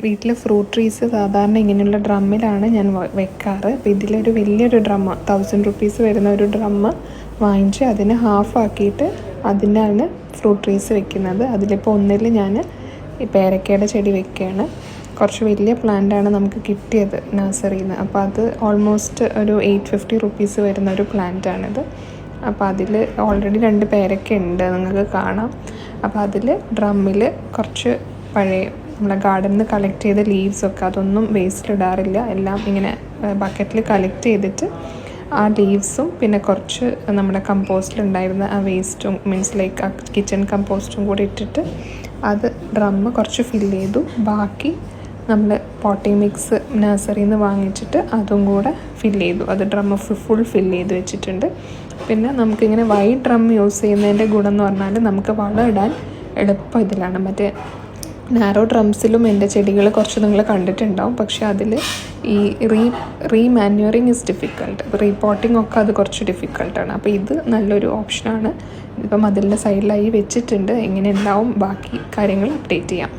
വീട്ടിൽ fruit trees സാധാരണ ഇങ്ങനെയുള്ള ഡ്രമ്മിലാണ് ഞാൻ വെക്കാറ്. അപ്പോൾ ഇതിലൊരു വലിയൊരു ഡ്രമ്മ് 1000 റുപ്പീസ് വരുന്ന ഒരു ഡ്രമ്മ് വാങ്ങിച്ച് അതിന് ഹാഫ് ആക്കിയിട്ട് അതിനാണ് ഫ്രൂട്ട് ട്രീസ് വെക്കുന്നത്. അതിലിപ്പോൾ ഒന്നിൽ ഞാൻ ഈ പേരക്കയുടെ ചെടി വെക്കുകയാണ്. കുറച്ച് വലിയ പ്ലാന്റാണ് നമുക്ക് കിട്ടിയത് നഴ്സറിയിൽ നിന്ന്. അപ്പോൾ അത് ഓൾമോസ്റ്റ് ഒരു 850 റുപ്പീസ് വരുന്ന ഒരു പ്ലാന്റാണിത്. അപ്പോൾ അതിൽ ഓൾറെഡി 2 പേരക്ക ഉണ്ട്, നിങ്ങൾക്ക് കാണാം. അപ്പോൾ അതിൽ ഡ്രമ്മിൽ കുറച്ച് പഴയ നമ്മളെ ഗാർഡനിൽ നിന്ന് കളക്ട് ചെയ്ത ലീവ്സൊക്കെ, അതൊന്നും വേസ്റ്റിലിടാറില്ല, എല്ലാം ഇങ്ങനെ ബക്കറ്റിൽ കളക്ട് ചെയ്തിട്ട് ആ ലീവ്സും പിന്നെ കുറച്ച് നമ്മുടെ കമ്പോസ്റ്റിലുണ്ടായിരുന്ന ആ വേസ്റ്റും മീൻസ് ലൈക്ക് കിച്ചൺ കമ്പോസ്റ്റും കൂടി ഇട്ടിട്ട് അത് ഡ്രമ്മ് കുറച്ച് ഫില്ല് ചെയ്തു. ബാക്കി നമ്മൾ പോട്ടി മിക്സ് നഴ്സറിയിൽ നിന്ന് വാങ്ങിച്ചിട്ട് അതും കൂടെ ഫില്ല് ചെയ്തു. അത് ഡ്രമ്മ് ഫുൾ ഫില്ല് ചെയ്ത് വെച്ചിട്ടുണ്ട്. പിന്നെ നമുക്കിങ്ങനെ വൈറ്റ് ഡ്രം യൂസ് ചെയ്യുന്നതിൻ്റെ ഗുണം എന്ന് പറഞ്ഞാൽ നമുക്ക് വളം ഇടാൻ എളുപ്പം ഇതിലാണ്. മറ്റേ നാരോ ഡ്രംസിലും എൻ്റെ ചെടികൾ കുറച്ച് നിങ്ങൾ കണ്ടിട്ടുണ്ടാവും. പക്ഷേ അതിൽ ഈ റീമാന്യൂറിങ് ഇസ് ഡിഫിക്കൾട്ട്, റീപോട്ടിംഗ് ഒക്കെ അത് കുറച്ച് ഡിഫിക്കൾട്ടാണ്. അപ്പോൾ ഇത് നല്ലൊരു ഓപ്ഷനാണ്. ഇപ്പം അതിൻ്റെ സൈഡിലായി വെച്ചിട്ടുണ്ട്. എങ്ങനെ ഉണ്ടാവും ബാക്കി കാര്യങ്ങൾ അപ്ഡേറ്റ് ചെയ്യാം.